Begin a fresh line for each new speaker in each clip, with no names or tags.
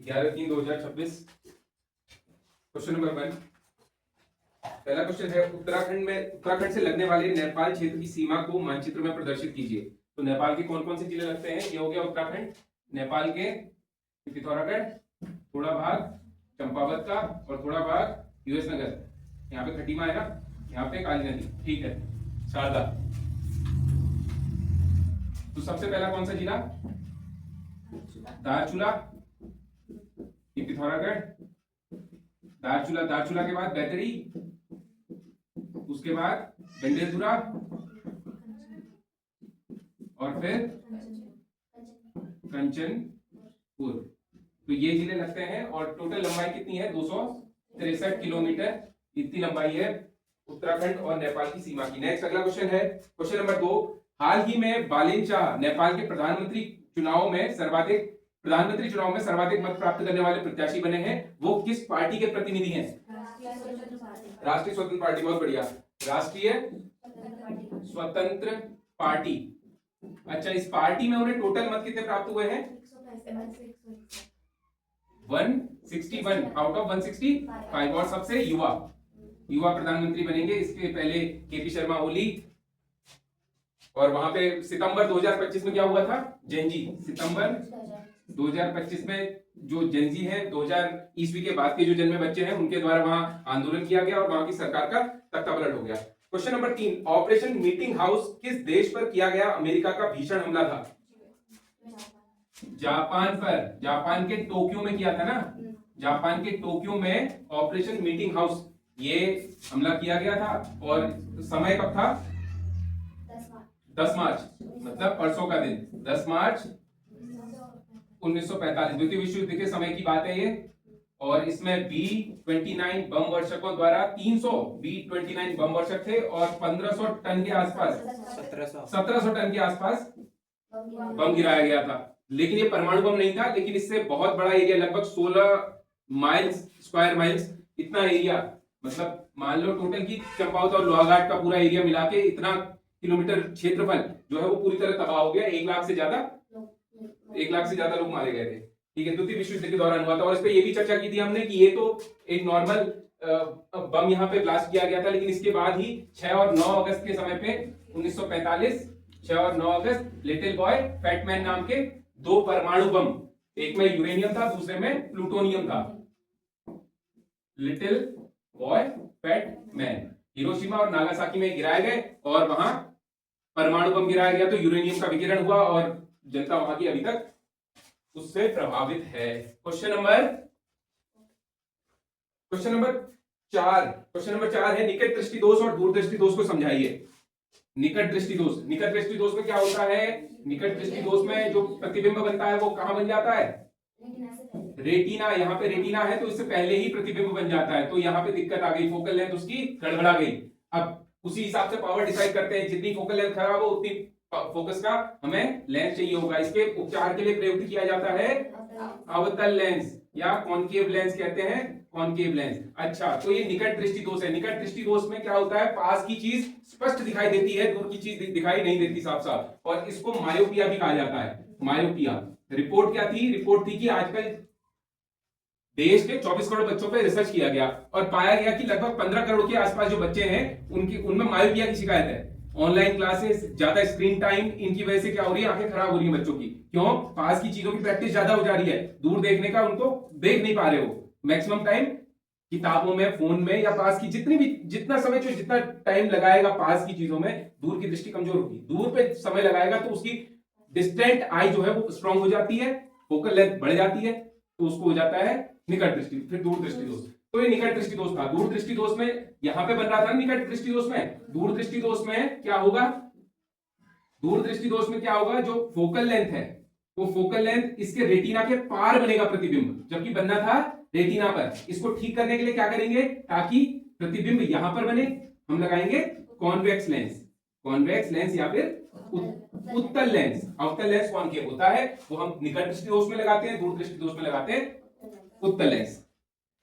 11/3/2026। Question number 1। पहला question है, उत्तराखंड से लगने वाले नेपाल क्षेत्र की सीमा को मानचित्र में प्रदर्शित कीजिए। तो नेपाल के कौन कौन से जिले लगते हैं? ये हो गया उत्तराखंड, नेपाल के पिथौरागढ़, थोड़ा भाग चंपावत का और थोड़ा भाग यूएस नगर। यहाँ पे खटीमा है ना, यहाँ पे काली नदी, ठीक है, शारदा। तो सबसे पहला कौन सा जिला? धारचूला, ये पिथौरागढ़, धारचूला के बाद बैतडी, उसके बाद गंडेलधुरा और फिर कंचनपुर। तो ये जिले लगते हैं और टोटल लंबाई कितनी है? 263 किलोमीटर इतनी लंबाई है उत्तराखंड और नेपाल की सीमा की। नेक्स्ट अगला क्वेश्चन है, क्वेश्चन नंबर 2। हाल ही में बालेन शाह नेपाल के प्रधानमंत्री चुनाव में सर्वाधिक मत प्राप्त करने वाले प्रत्याशी बने हैं। वो किस पार्टी के प्रतिनिधि हैं? राष्ट्रीय स्वतंत्र पार्टी। बहुत बढ़िया, राष्ट्रीय स्वतंत्र पार्टी। अच्छा, इस पार्टी में उन्हें टोटल मत कितने प्राप्त हुए हैं? 161 आउट ऑफ 165। और सबसे युवा प्रधानमंत्री बनेंगे। इसके पहले केपी शर्मा ओली, और वहां पे सितंबर 2025 में क्या हुआ था? जेनजी। सितंबर 2025 में जो जेनजी है, 2000 ईस्वी के बाद के जो जन्मे बच्चे हैं, उनके द्वारा वहां आंदोलन किया गया और वहां की सरकार का तख्ता पलट हो गया। Question number 3। Operation meeting house किस देश पर किया गया अमेरिका का भीषण हमला था? जापान पर। जापान के टोक्यो में किया था ना, जापान के टोक्यो में ऑपरेशन मीटिंग हाउस ये हमला किया गया था। और समय कब था? 10 मार्च, मतलब परसों का दिन, 10 मार्च 1945, द्वितीय विश्व युद्ध के समय की बात है ये। और इसमें B-29 बम वर्षकों द्वारा 300 B-29 बम वर्षक थे और 1500 टन के आसपास, 1700 टन के आसपास बम गिराया गया था। लेकिन ये परमाणु बम नहीं था, लेकिन इससे बहुत बड़ा एरिया, लगभग 16 स्क्वायर माइल्स इतना एरिया, मतलब मान लो टोटल की चंपावत और लोहाघाट का पूरा एरिया मिला के इतना किलोमीटर क्षेत्रफल जो है वो पूरी तरह तबाह हो गया। 1 लाख से ज्यादा लोग मारे गए थे। ठीक है, द्वितीय विश्व युद्ध के दौरान हुआ था। और इस पे ये भी चर्चा की थी हमने कि ये तो एक नॉर्मल बम यहाँ पे ब्लास्ट किया गया था, लेकिन इसके बाद ही 6 और 9 अगस्त के समय पे 1945, 6 और 9 अगस्त, लिटिल बॉय फैट मैन नाम के 2 परमाणु बम, एक में यूरेनियम था, दूसरे में प्लूटोनियम था। Little boy fat man Hiroshima और नागासाकी में गिराए गए और वहां परमाणु बम गिराया गया, तो यूरेनियम का विकिरण हुआ और जनता वहां की अभी तक उससे प्रभावित है। क्वेश्चन नंबर 4 है, निकट दृष्टि दोष और दूर दृष्टि दोष को समझाइए। निकट दृष्टि दोष में क्या होता है? निकट दृष्टि दोष में जो प्रतिबिंब बनता है वो कहां बन जाता है? रेटिना। यहाँ पे रेटिना है तो इससे पहले ही प्रतिबिंब बन जाता है, तो यहाँ पे दिक्कत आ गई, फोकल लेंथ उसकी गड़बड़ा गई। अब उसी हिसाब से पावर डिसाइड करते हैं, जितनी फोकल लेंथ खराब हो उतनी फोकस का हमें लेंस चाहिए होगा। इसके उपचार के लिए प्रयुक्त किया जाता है अवतल लेंस या कॉनकेव लेंस कहते हैं, कॉनकेव लेंस। अच्छा, तो ये निकट दृष्टि दोष है। निकट दृष्टि दोष में क्या होता है? पास की चीज स्पष्ट दिखाई देती है, दूर की चीज दिखाई नहीं देती साफ साफ, और इसको मायोपिया भी कहा जाता है। मायोपिया। रिपोर्ट क्या थी? रिपोर्ट थी कि आजकल देश के 24 करोड़ बच्चों पे रिसर्च किया गया और पाया गया कि लगभग 15 करोड़ के आसपास जो बच्चे हैं उनमें मायोपिया की शिकायत है। ऑनलाइन क्लासेस, ज्यादा स्क्रीन टाइम, इनकी वजह से क्या हो रही है? आंखें खराब हो रही है बच्चों की। क्यों? पास की चीजों की प्रैक्टिस ज्यादा हो जा रही है, दूर देखने का उनको देख नहीं पा रहे हो। मैक्सिमम टाइम किताबों में, फोन में, या पास की जितना समय जो जितना टाइम लगाएगा पास की चीजों में, दूर की दृष्टि कमजोर होगी। दूर पे समय लगाएगा तो उसकी डिस्टेंट आई जो है वो स्ट्रांग हो जाती है, फोकल लेंथ बढ़ जाती है, तो उसको हो जाता है निकट दृष्टि। फिर दूर दृष्टि दोष। तो ये निकट दृष्टि दोष था। दूर दृष्टि दोष में यहां पे बन रहा था निकट दृष्टि दोष में। दूर दृष्टि दोष में क्या होगा? दूर दृष्टि दोष में क्या होगा? जो फोकल लेंथ है वो फोकल लेंथ इसके रेटिना के पार बनेगा प्रतिबिंब, जबकि बनना था रेटिना पर। इसको ठीक करने के लिए क्या करेंगे? ताकि प्रतिबिंब यहां पर बने, हम लगाएंगे कॉन्वेक्स लेंस या फिर उत्तल लेंस। अवतल लेंस कॉनकेव होता है, वो हम निकट दृष्टि दोष में लगाते हैं, दूर दृष्टि दोष में लगाते हैं उत्तल लेंस।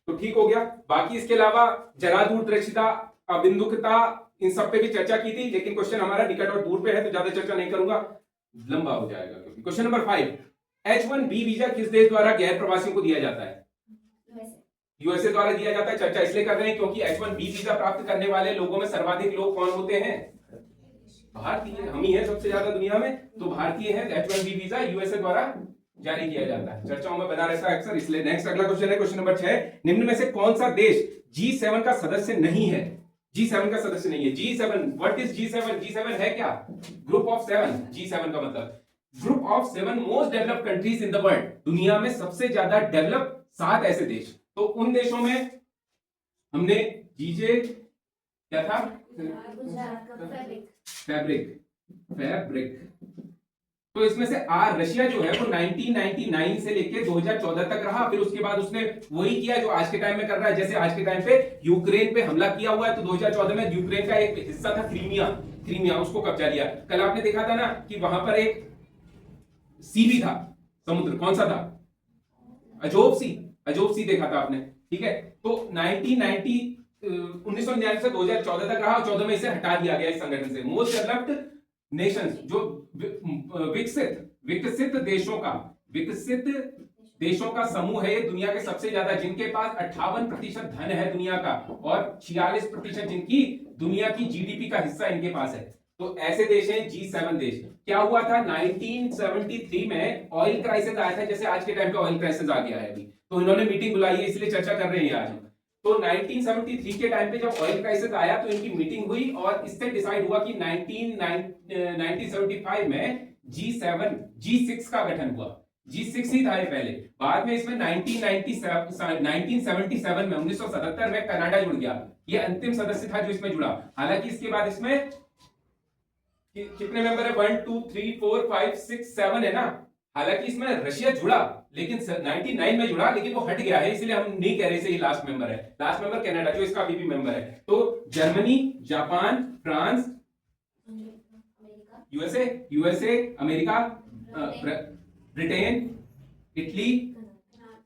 तो ठीक हो गया। बाकी इसके अलावा जरा दूरदर्शिता, अबिंदुकता, इन सब पे भी चर्चा की थी, लेकिन क्वेश्चन हमारा निकट और दूर पे है तो ज्यादा चर्चा नहीं करूंगा, लंबा हो जाएगा। क्योंकि क्वेश्चन नंबर 5, H1B वीजा किस देश द्वारा गैर प्रवासियों को दिया जाता है? यूएसए द्वारा दिया जाता है। चर्चा इसलिए कर रहे हैं क्योंकि H1B वीजा प्राप्त करने वाले लोगों में सर्वाधिक लोग कौन होते हैं? भारतीय। हम ही है सबसे ज्यादा दुनिया में, तो भारतीय है। H1B वीजा यूएसए द्वारा जारी किया जाता है, चर्चाओं में बना रहता है अक्सर, इसलिए। नेक्स्ट अगला क्वेश्चन है, क्वेश्चन नंबर 6, निम्न में से कौन सा देश G7 का सदस्य नहीं है? G7 का सदस्य नहीं है। G7, what is G7? G7 है क्या? Group of 7। G7 का मतलब group of 7 most developed countries in the world, दुनिया में सबसे ज्यादा डेवलप 7 ऐसे देश। तो उन देशों में हमने जीजे क्या था? फैब्रिक। तो इसमें से रशिया जो है वो 1999 से लेके 2014 तक रहा, फिर उसके बाद उसने वही किया जो आज के टाइम में कर रहा है। जैसे आज के टाइम पे यूक्रेन पे हमला किया हुआ है, तो 2014 में यूक्रेन का एक हिस्सा था क्रीमिया, उसको कब्जा लिया। कल आपने देखा था ना कि वहां पर एक सी भी था, समुद्र, कौन सा था? अजोब सी देखा था आपने, ठीक है। तो 1999 से 2014 तक रहा, और 14 में इसे हटा दिया गया इस संगठन से। मोस्ट डेवलप्ड नेशंस, जो विकसित देशों का समूह है ये, दुनिया के सबसे ज्यादा, जिनके पास 58% धन है दुनिया का, और 46% जिनकी दुनिया की जीडीपी का हिस्सा इनके पास है। तो ऐसे देश हैं G7 देश। क्या हुआ था 1973 में? ऑयल क्राइसिस आया था, जैसे आज के टाइम पे ऑयल क्राइसिस आ गया है अभी, तो इन्होंने मीटिंग बुलाई है, इसलिए चर्चा कर रहे हैं आज। तो 1973 के टाइम पे जब ऑयल क्राइसिस आया तो इनकी मीटिंग हुई, और इससे डिसाइड हुआ कि 1975 में G6 का गठन हुआ। G6 ही था ये पहले, बाद में इसमें 1977 में 1977 में कनाडा जुड़ गया। ये अंतिम सदस्य था जो इसमें जुड़ा। हालांकि इसके बाद इसमें कितने मेंबर है? 1 2 3 4 5 6 7 है ना। हालांकि इसमें रशिया जुड़ा, लेकिन 99 में जुड़ा, लेकिन वो हट गया है, इसलिए हम नहीं कह रहे से ये लास्ट मेंबर है। लास्ट मेंबर कनाडा, जो इसका अभी भी मेंबर है। तो Germany, Japan, France, USA, America, Britain, Italy,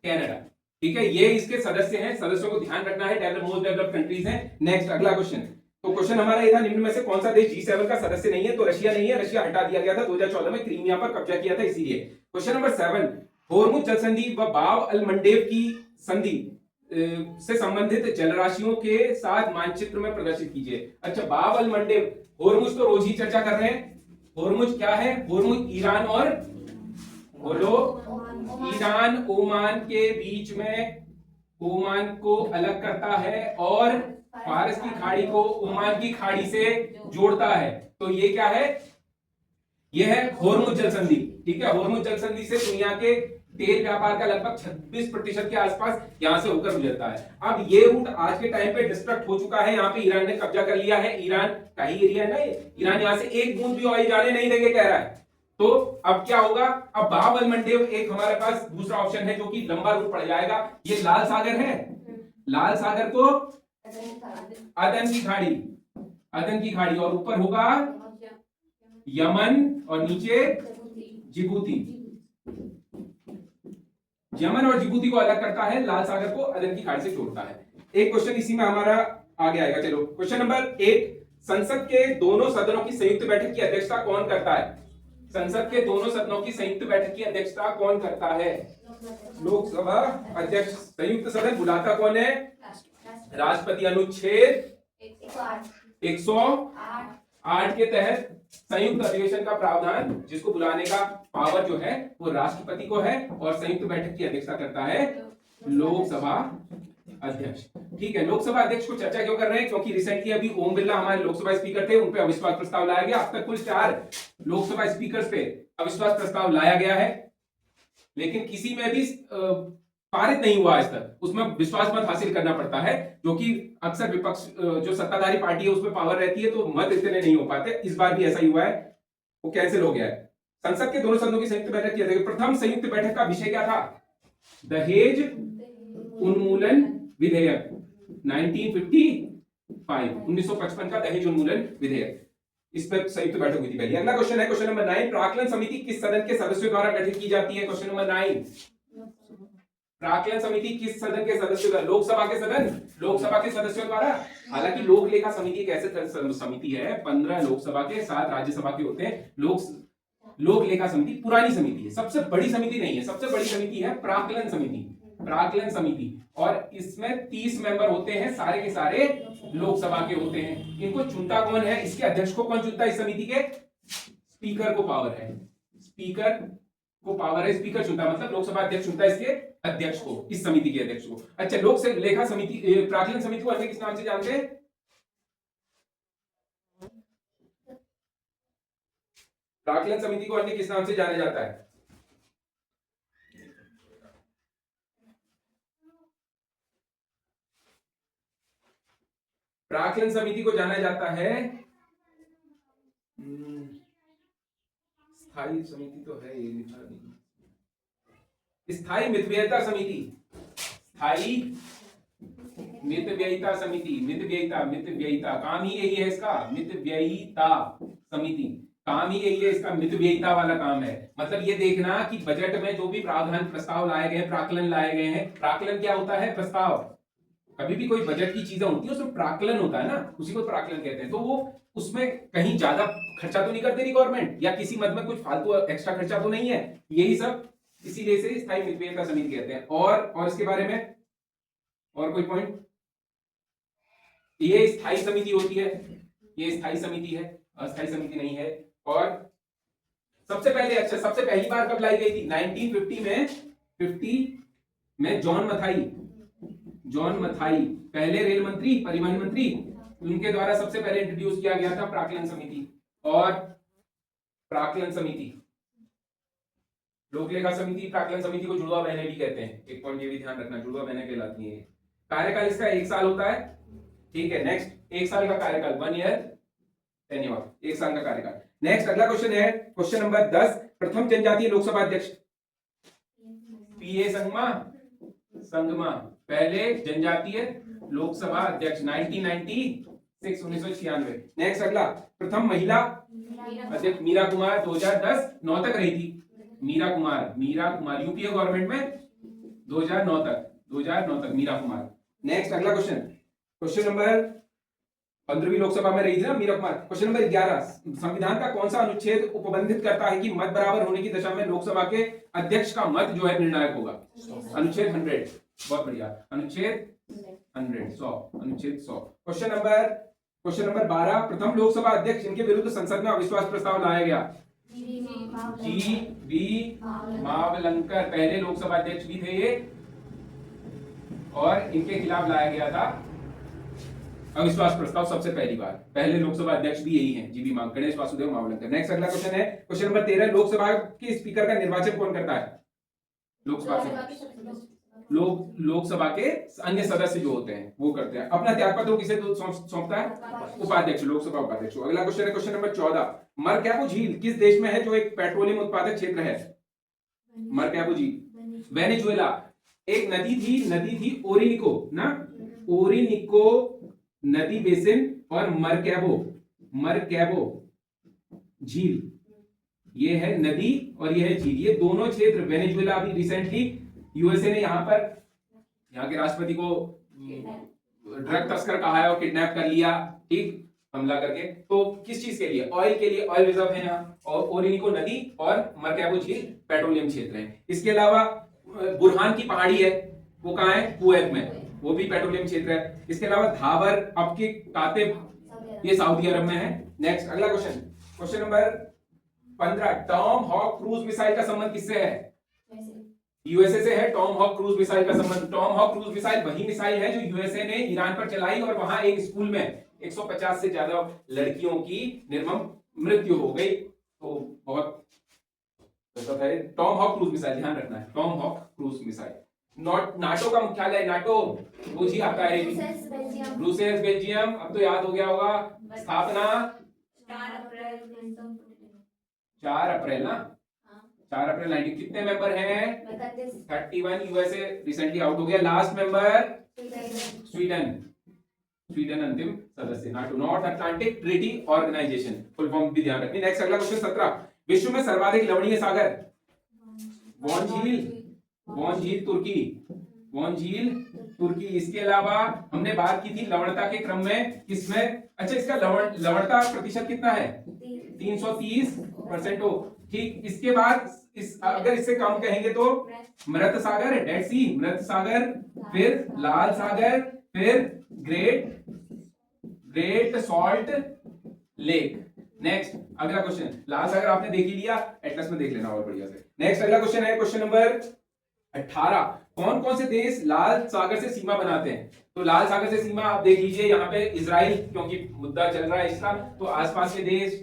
Canada, ठीक है, ये इसके सदस्य हैं। सदस्यों को ध्यान रखना है, मोस्ट डेवलप्ड कंट्रीज हैं। नेक्स्ट अगला क्वेश्चन। तो क्वेश्चन हमारा ये था, निम्न में से कौन सा देश G7 का सदस्य नहीं है? तो रशिया नहीं है, रशिया हटा दिया गया था 2014 में, क्रीमिया पर कब्जा किया था इसीलिए। क्वेश्चन नंबर 7, होर्मुज जल संधि व बाब अल मंडेब की संधि से संबंधित जलराशियों के साथ मानचित्र में प्रदर्शित कीजिए। अच्छा, बाब अल मंडेब, होर्मुज तो रोज ही चर्चा कर रहे हैं। होर्मुज क्या है? होर्मुज ईरान और ईरान ओमान के बीच में, ओमान को अलग करता है और फारस की खाड़ी को ओमान की खाड़ी से जोड़ता है। तो ये क्या है? ये है होर्मुज जल संधि, ठीक है। होर्मुज जल संधि से दुनिया के तेल व्यापार का लगभग 26% के आसपास यहां से होकर गुजरता है। अब ये रूट आज के टाइम पे डिस्ट्रक्ट हो चुका है, यहाँ पे ईरान ने कब्जा कर लिया है। ईरान का ही एरिया है ना ये। ईरान यहाँ से एक बूंद भी ऑयल जाने नहीं देंगे कह रहा है। तो अब क्या होगा? अब बाब अल मंडेब एक हमारे पास दूसरा ऑप्शन है, जो कि लंबा रूट पड़ जाएगा। ये लाल सागर है, लाल सागर को अदन की खाड़ी, और ऊपर होगा यमन और नीचे जिबूती। यमन और जिबूती को अलग करता है, लाल सागर को अदन की खाड़ी से जोड़ता है। एक क्वेश्चन इसी में हमारा आगे आएगा। चलो क्वेश्चन नंबर 8, संसद के दोनों सदनों की संयुक्त बैठक की अध्यक्षता कौन करता है? संसद के दोनों सदनों की संयुक्त बैठक की अध्यक्षता कौन करता है? लोकसभा अध्यक्ष। संयुक्त सदन बुलाता कौन है? राष्ट्रपति। अनुच्छेद 108 के तहत संयुक्त अधिवेशन का प्रावधान, जिसको बुलाने का पावर जो है वो राष्ट्रपति को है, और संयुक्त बैठक की अध्यक्षता करता है लोकसभा अध्यक्ष। ठीक है, लोकसभा अध्यक्ष को चर्चा क्यों कर रहे हैं? क्योंकि रिसेंटली अभी ओम बिरला हमारे लोकसभा स्पीकर थे, उन पे अविश्वास प्रस्ताव लाया गया। अब तक कुल 4 लोकसभा स्पीकर पे अविश्वास प्रस्ताव लाया गया है, लेकिन किसी में भी पारित नहीं हुआ आज तक। उसमें विश्वास मत हासिल करना पड़ता है, जो कि अक्सर विपक्ष जो सत्ताधारी पार्टी है उसमें पावर रहती है, तो मत इतने नहीं हो पाते। इस बार भी ऐसा ही हुआ है, वो कैंसिल हो गया है। संसद के दोनों सदनों की संयुक्त बैठक की जाएगी। प्रथम संयुक्त बैठक का विषय क्या था? दहेज उन्मूलन विधेयक 1955 का दहेज उन्मूलन विधेयक, इस पर संयुक्त बैठक हुई थी पहले। अगला क्वेश्चन है क्वेश्चन नंबर 9, प्राक्कलन समिति किस सदन के सदस्यों द्वारा गठित की जाती है? क्वेश्चन नंबर 9, प्राक्कलन समिति किस सदन के सदस्यों द्वारा? लोकसभा के सदस्यों द्वारा। हालांकि लोक लेखा समिति एक ऐसे समिति है, 15 लोकसभा के 7 राज्यसभा के होते हैं। लोक लेखा समिति पुरानी समिति है, सबसे बड़ी समिति नहीं है, सबसे बड़ी समिति है प्राक्कलन समिति, प्राक्कलन समिति। और इसमें 30 मेंबर होते हैं, सारे के सारे लोकसभा के होते हैं। इनको चुनता कौन है, इसके अध्यक्ष को कौन चुनता है इस समिति के? स्पीकर को पावर है, स्पीकर को पावर है, स्पीकर चुनता, मतलब लोकसभा अध्यक्ष चुनता है इसके अध्यक्ष को, इस समिति के अध्यक्ष को। अच्छा, लोक लेखा समिति, प्राक्कलन समिति को अन्य किस नाम से जानते हैं? प्राक्कलन समिति को अन्य किस नाम से जाना जाता है? प्राक्कलन समिति को जाना जाता है, स्थायी समिति तो है ये, स्थायी मितव्ययिता समिति, स्थायी मितव्ययिता समिति, मितव्ययिता काम ही यही है इसका, मितव्ययिता समिति, काम ही यही है इसका, मितव्ययिता वाला काम है। मतलब ये देखना कि बजट में जो भी प्रावधान प्रस्ताव लाए गए हैं, प्राक्कलन लाए गए हैं, प्राक्कलन क्या होता है? प्रस्ताव। कभी भी कोई बजट की चीजें होती है उसमें प्राक्कलन होता है ना, उसी को प्राक्कलन कहते हैं। तो वो उसमें कहीं ज्यादा खर्चा तो नहीं करते रही गवर्नमेंट, या किसी मद में कुछ फालतू एक्स्ट्रा खर्चा तो नहीं है, यही सब इसीलिए से स्थायी मितव्ययिता समिति कहते हैं। और इसके बारे में और कोई पॉइंट? ये स्थायी समिति होती है, ये स्थायी समिति है, अस्थायी समिति नहीं है। और सबसे पहले, अच्छा, सबसे पहली बार कब लाई गई थी? 1950 में जॉन मथाई पहले रेल मंत्री, परिवहन मंत्री, उनके द्वारा सबसे पहले इंट्रोड्यूस किया गया था प्राक्कलन समिति। और प्राक्कलन समिति, लोक लेखा समिति प्राक्कलन समिति को जुड़वा बहनें भी कहते हैं, एक पॉइंट ये भी ध्यान रखना, जुड़वा बहनें कहलाती हैं। कार्यकाल इसका 1 साल होता है, ठीक है। नेक्स्ट, 1 साल का कार्यकाल, 1 ईयर टेन्योर, 1 साल का कार्यकाल। नेक्स्ट अगला क्वेश्चन है, क्वेश्चन नंबर 10, प्रथम जनजातीय लोकसभा अध्यक्ष? पीए संगमा, पहले जनजातीय लोकसभा अध्यक्ष 1996। नेक्स्ट अगला, प्रथम महिला अध्यक्ष? मीरा कुमार, 2010-9 तक रही थी। मीरा कुमार यूपीए गवर्नमेंट में 2009 तक मीरा कुमार। नेक्स्ट अगला क्वेश्चन नंबर 15वीं लोकसभा में रही थी ना मीरा कुमार। क्वेश्चन नंबर 11, संविधान का कौन सा अनुच्छेद उपबंधित करता है कि मत बराबर होने की दशा में लोकसभा के अध्यक्ष का मत जो है निर्णायक होगा? अनुच्छेद 100, बहुत बढ़िया, अनुच्छेद 100। क्वेश्चन नंबर 12, प्रथम लोकसभा अध्यक्ष इनके विरुद्ध संसद में अविश्वास प्रस्ताव लाया गया? जी.वी. मावलंकर, पहले लोकसभा अध्यक्ष भी थे ये, और इनके खिलाफ लाया गया था अविश्वास प्रस्ताव सबसे पहली बार। पहले लोकसभा अध्यक्ष भी यही हैं, जीवी गणेश वासुदेव मावलंकर। नेक्स्ट अगला क्वेश्चन है, क्वेश्चन नंबर 13, लोकसभा के स्पीकर का निर्वाचन कौन करता है? लोकसभा के अन्य सदस्य जो होते हैं वो करते हैं। अपना त्यागपत्र किसे सौंपता है? उपाध्यक्ष, लोकसभा उपाध्यक्ष। अगला क्वेश्चन है, क्वेश्चन नंबर 14, मरकैबो झील किस देश में है जो एक पेट्रोलियम उत्पादक क्षेत्र है? मरकैबो झील वेनेजुएला। एक नदी थी ओरिनिको ना, ओरिनिको नदी बेसिन और मरकैबो झील, ये है नदी और ये है झील। ये दोनों क्षेत्र वेनेजुएला, अभी रिसेंटली यूएसए ने यहाँ के राष्ट्रपति को ड्रग तस्कर कहा है और किडनैप कर लिया, ठीक, हमला करके। तो किस चीज के लिए? ऑयल के लिए, ऑयल रिजर्व है यहाँ, और ओरिनिको नदी और मरकैबो झील पेट्रोलियम क्षेत्र है। इसके अलावा बुरहान की पहाड़ी है, वो कहाँ है? कुवैत में, वो भी पेट्रोलियम क्षेत्र है। इसके अलावा धावर, अब के कातिब, ये सऊदी अरब में है। नेक्स्ट अगला question number 15, Tomahawk cruise missile का संबंध किससे है? यूएसए से है टॉम हॉक क्रूज मिसाइल का संबंध। टॉम हॉक क्रूज मिसाइल वही मिसाइल है जो यूएसए ने ईरान पर चलाई और वहां एक स्कूल में 150 से ज्यादा लड़कियों की निर्मम मृत्यु हो गई। तो बहुत है टॉम हॉक क्रूज मिसाइल, ध्यान रखना है, Tomahawk cruise missile. NATO का मुख्यालय, नाटो वो जी आता है ब्रुसेल्स, बेल्जियम। अब तो याद हो गया होगा, स्थापना 4 अप्रैल ना, 4 अप्रैल 19। कितने मेंबर हैं? 31। यूएसए रिसेंटली आउट हो गया। लास्ट मेंबर स्वीडन अंतिम सदस्य। NATO, North Atlantic Treaty Organization, full form भी ध्यान रखनी। नेक्स्ट अगला क्वेश्चन 17, विश्व में सर्वाधिक लवणीय सागर? वॉन झील तुर्की। इसके अलावा हमने बात की थी लवणता के क्रम में किसमें? अच्छा, इसका लवणता प्रतिशत कितना है? 330% हो, ठीक, इसके बाद अगर इससे कम कहेंगे तो मृत सागर, डेड सी, मृत सागर, फिर लाल सागर, फिर ग्रेट सॉल्ट लेक। नेक्स्ट अगला क्वेश्चन, लाल सागर आपने देख ही लिया, एटलस में देख लेना और बढ़िया से। नेक्स्ट अगला क्वेश्चन है क्वेश्चन नंबर 18, कौन कौन से देश लाल सागर से सीमा बनाते हैं? तो लाल सागर से सीमा आप देख लीजिए, यहाँ पे इजराइल, क्योंकि मुद्दा चल रहा है इसका, तो आसपास के देश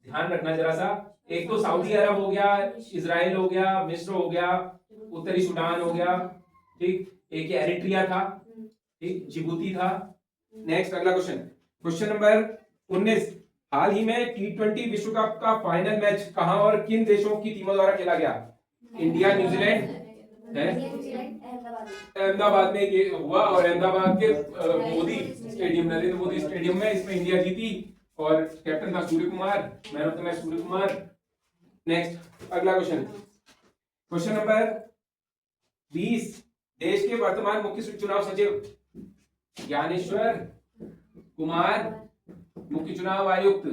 ध्यान रखना जरा सा। एक तो सऊदी अरब हो गया, इजराइल हो गया, मिस्र हो गया, उत्तरी सूडान हो गया, ठीक, एक एरिट्रिया था, ठीक, जिबूती था। नेक्स्ट अगला क्वेश्चन, क्वेश्चन नंबर 19, हाल ही में T20 विश्व कप का फाइनल मैच कहां और किन देशों की टीमों द्वारा खेला गया? इंडिया न्यूजीलैंड है, अहमदाबाद में ये हुआ, और अहमदाबाद के मोदी स्टेडियम, नरेंद्र मोदी स्टेडियम में इसमें इंडिया जीती, और कैप्टन था Surya Kumar, man of the match Surya Kumar. Next अगला क्वेश्चन, क्वेश्चन नंबर 20, देश के वर्तमान मुख्य चुनाव सचिव ज्ञानेश्वर कुमार, मुख्य चुनाव आयुक्त।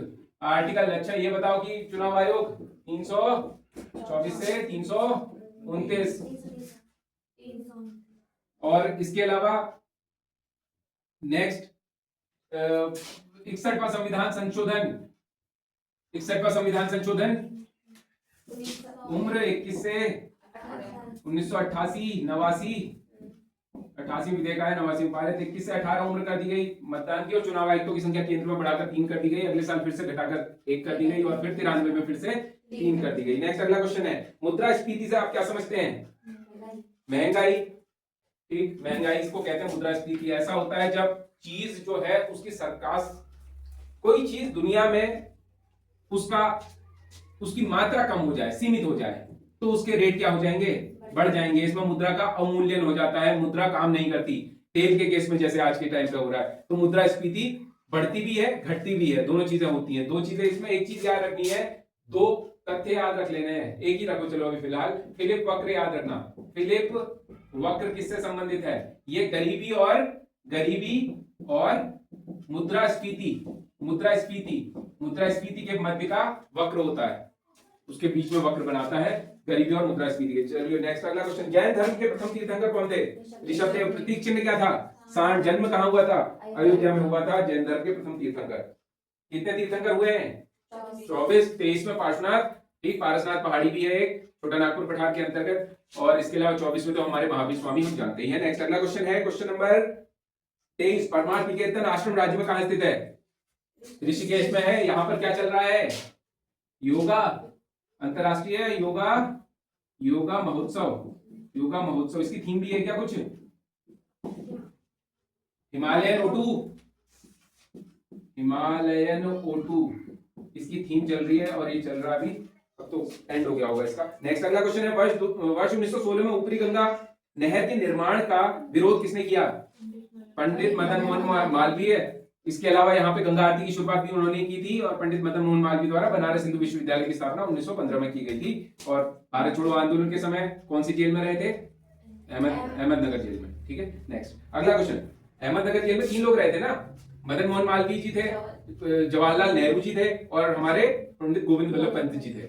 आर्टिकल, अच्छा ये बताओ कि चुनाव आयोग 324 से 329, और इसके अलावा नेक्स्ट 61वां संविधान संशोधन, 61वां संविधान संशोधन, उम्र 21 से 1988, 88 विधेयक आया, 89 में पारित, 21 से 18 उम्र कर दी गई मतदान की, और चुनाव आयुक्तों की संख्या केंद्र में बढ़ाकर 3 कर दी गई, अगले साल फिर से घटाकर 1 कर दी गई, और फिर 93 में फिर से 3 कर दी गई। नेक्स्ट अगला क्वेश्चन है, मुद्रास्फीति से आप क्या समझते हैं? महंगाई, ठीक, महंगाई इसको कहते हैं मुद्रास्फीति। ऐसा होता है जब चीज जो है उसकी सरकार, कोई चीज दुनिया में उसकी मात्रा कम हो जाए, सीमित हो जाए, तो उसके रेट क्या हो जाएंगे? बढ़ जाएंगे। इसमें मुद्रा का अवमूल्यन हो जाता है, मुद्रा काम नहीं करती। तेल के केस में जैसे आज के टाइम पे हो रहा है, तो मुद्रास्फीति बढ़ती भी है, घटती भी है, दोनों चीजें होती हैं। दो चीजें इसमें, एक चीज याद रखनी है, 2 तथ्य याद रख लेने हैं, एक ही रखो चलो अभी फिलहाल। फिलिप वक्र याद रखना, फिलिप वक्र किससे संबंधित है? ये गरीबी और मुद्रास्फीति के मध्य का वक्र होता है, उसके बीच में वक्र बनाता है गरीबी और मुद्रास्फीति के। चलिए नेक्स्ट अगला क्वेश्चन, जैन धर्म के प्रथम तीर्थंकर कौन थे? ऋषभ देव। प्रतीक चिन्ह क्या था? सांड। जन्म कहां हुआ था? अयोध्या में हुआ था जैन धर्म के प्रथम तीर्थंकर। कितने तीर्थंकर हुए हैं? 24। 23 में पार्श्वनाथ, ठीक, पारसनाथ पहाड़ी भी है एक, छोटा नागपुर पठार के अंतर्गत, और इसके अलावा 24 में तो हमारे महावीर स्वामी हम जानते ही हैं। नेक्स्ट अगला क्वेश्चन है क्वेश्चन नंबर 23, परमार्थ निकेतन आश्रम राज्य में कहां स्थित है? ऋषिकेश में है। यहाँ पर क्या चल रहा है? योगा, अंतरराष्ट्रीय योगा महोत्सव। इसकी थीम भी है क्या कुछ? हिमालयन O2 इसकी थीम चल रही है, और ये चल रहा अभी, अब तो एंड हो गया होगा इसका। नेक्स्ट अगला क्वेश्चन है, वर्ष 1916 में ऊपरी गंगा नहर के निर्माण का विरोध किसने किया? पंडित मदन मोहन मालवीय। इसके अलावा यहाँ पे गंगा आरती की शुरुआत भी उन्होंने की थी, और पंडित मदन मोहन मालवीय द्वारा बनारस हिंदू विश्वविद्यालय की स्थापना 1915 में की गई थी। और भारत छोड़ो आंदोलन के समय कौन सी जेल में रहे थे? अहमदनगर जेल में। ठीक है, नेक्स्ट अगला क्वेश्चन, अहमदनगर जेल में 3 लोग रहे थे ना, मदन मोहन मालवीय जी थे, जवाहरलाल नेहरू जी थे, और हमारे पंडित गोविंद वल्लभ पंत जी थे।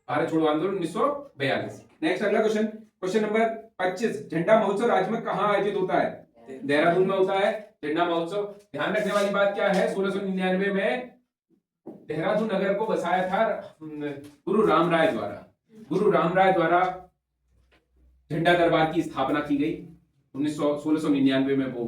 भारत छोड़ो आंदोलन 1942। नेक्स्ट अगला क्वेश्चन, क्वेश्चन नंबर 25, झंडा महोत्सव राज्य में कहाँ आयोजित होता है? देहरादून में होता है झंडा महोत्सव। ध्यान रखने वाली बात क्या है, 1699 में देहरादून नगर को बसाया था गुरु रामराय द्वारा झंडा दरबार की स्थापना की गई। 1699 में वो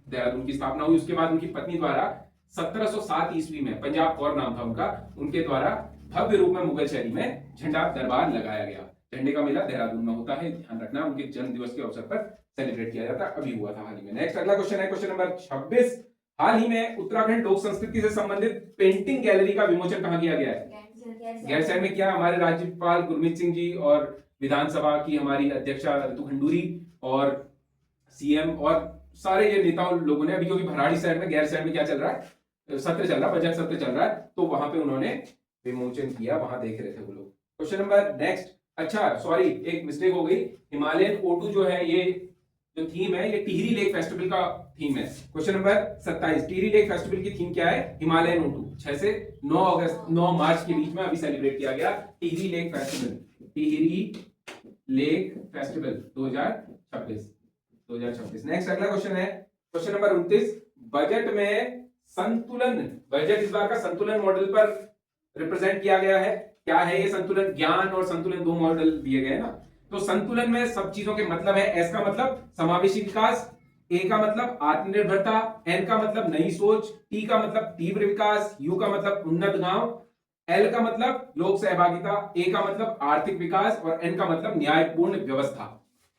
देहरादून की स्थापना हुई। उसके बाद उनकी पत्नी द्वारा 1707 ईस्वी में, पंजाब कौर नाम था उनका, उनके द्वारा भव्य रूप में मुगल शैली में झंडा दरबार लगाया गया। झंडे का मेला देहरादून में होता है, ध्यान रखना, उनके जन्म दिवस के अवसर पर सेलिब्रेट किया जाता है, अभी हुआ था हाल ही में। नेक्स्ट अगला क्वेश्चन है क्वेश्चन नंबर 26, हाल ही में उत्तराखंड लोक संस्कृति से संबंधित पेंटिंग गैलरी का विमोचन कहां किया गया है? गैरसैंण में किया। हमारे राज्यपाल गुरमीत सिंह जी और विधानसभा की हमारी अध्यक्षा ऋतु खंडूरी और सीएम और सारे ये नेताओं लोगों ने, अभी क्योंकि भराड़ी साइड में, गैरसैंण में क्या चल रहा है, सत्र चल रहा है, बजट सत्र चल रहा है, तो वहां पे उन्होंने विमोचन किया, वहां देख रहे थे वो लोग। क्वेश्चन नंबर नेक्स्ट, अच्छा सॉरी एक मिस्टेक हो गई, हिमालयन O2 जो है, ये जो थीम है ये टिहरी लेक फेस्टिवल का थीम है। Question number 27, Tehri lake festival की थीम क्या है? Himalayan O2। 6 से 9 मार्च के बीच में अभी सेलिब्रेट किया गया Tehri lake festival, Tehri lake festival 2026। Next अगला क्वेश्चन है क्वेश्चन नंबर 29, बजट में संतुलन, बजट इस बार का संतुलन मॉडल पर रिप्रेजेंट किया गया है। क्या है ये संतुलन? ज्ञान और संतुलन दो मॉडल दिए गए हैं ना। तो संतुलन में सब चीजों के मतलब है। एस का मतलब समावेशी विकास, ए का मतलब आत्मनिर्भरता, एन का मतलब नई सोच, टी का मतलब तीव्र विकास, यू का मतलब उन्नत गांव, एल का मतलब लोक सहभागिता, ए का मतलब आर्थिक विकास और एन का मतलब न्यायपूर्ण व्यवस्था।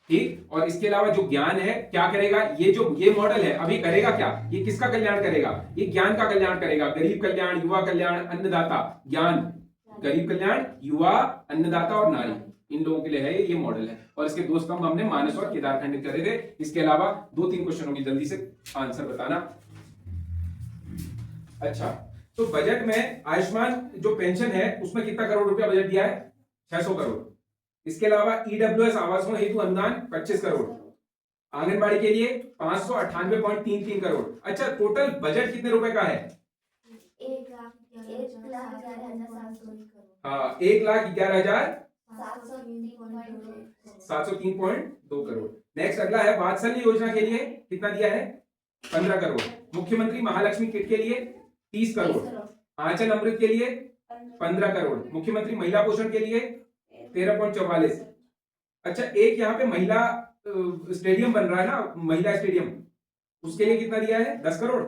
ठीक। और इसके अलावा जो ज्ञान है क्या करेगा? ये मॉडल है अभी करेगा क्या? ये किसका कल्याण करेगा? ये ज्ञान का कल्याण करेगा। गरीब कल्याण, युवा कल्याण, अन्नदाता। ज्ञान, गरीब कल्याण, युवा, अन्नदाता और नारी, इन लोगों के लिए है ये मॉडल है। और इसके दो स्तंभ हमने मानस और केदार खंडित करे थे। इसके अलावा 2-3 क्वेश्चनों की जल्दी से आंसर बताना। अच्छा, तो बजट में आयुष्मान जो पेंशन है उसमें कितना करोड़ रुपया बजट दिया है? 600 करोड़। इसके अलावा ईडब्ल्यूएस आवासों हेतु अनुदान 25 करोड़, आंगनबाड़ी के लिए 598.33 करोड़। अच्छा, टोटल बजट कितने रुपए का है? 1,11,703.2 करोड़। नेक्स्ट अगला है वात्सल्य योजना के लिए कितना दिया है? 15 करोड़। मुख्यमंत्री महालक्ष्मी किट के लिए 30 करोड़। आंचल अमृत के लिए 15 करोड़। मुख्यमंत्री महिला पोषण के लिए 13.44। अच्छा, एक यहाँ पे महिला स्टेडियम बन रहा है ना, महिला स्टेडियम, उसके लिए कितना दिया है? 10 करोड़।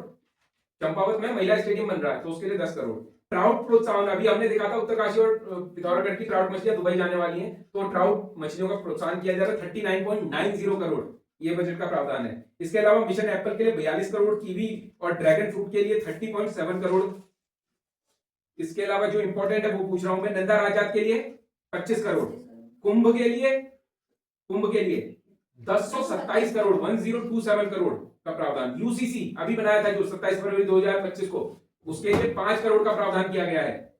चंपावत में महिला स्टेडियम बन रहा है तो उसके लिए 10 करोड़। ट्राउट प्रोत्साहन, अभी हमने देखा था उत्तरकाशी और पिथौरागढ़ की ट्राउट मछलियां दुबई जाने वाली हैं, तो ट्राउट मछलियों का प्रोत्साहन किया जा रहा है। 39.90 करोड़ ये बजट का प्रावधान है। इसके अलावा मिशन एप्पल के लिए 42 करोड़, कीवी और ड्रैगन फ्रूट के लिए 30.7 करोड़। इसके अलावा जो इंपॉर्टेंट है वो पूछ रहा हूं मैं, नंदा राजात के लिए 25 करोड़। कुंभ के लिए 1027 करोड़, 1027 करोड़ का प्रावधान। यूसीसी अभी बनाया था जो 27 फरवरी 2025 को, उसके लिए 5 करोड़ का प्रावधान किया गया है।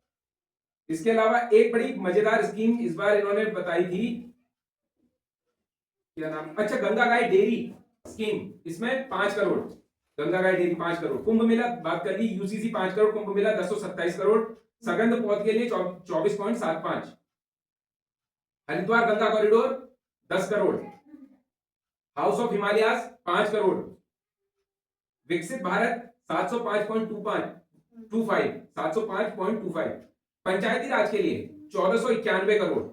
इसके अलावा एक बड़ी मजेदार स्कीम इस बार इन्होंने बताई थी, क्या नाम? अच्छा, गंगा गाय डेयरी स्कीम, इसमें 5 करोड़, गंगा गाय डेयरी 5 करोड़। कुंभ मेला बात कर ली, यूसीसी 5 करोड़, कुंभ मेला 1027 करोड़। सगंध पौध के लिए 24.75। Haridwar Ganga corridor 10 crore. House of Himalayas 5 crore. विकसित भारत 705.25। पंचायती राज के लिए 1491 करोड़।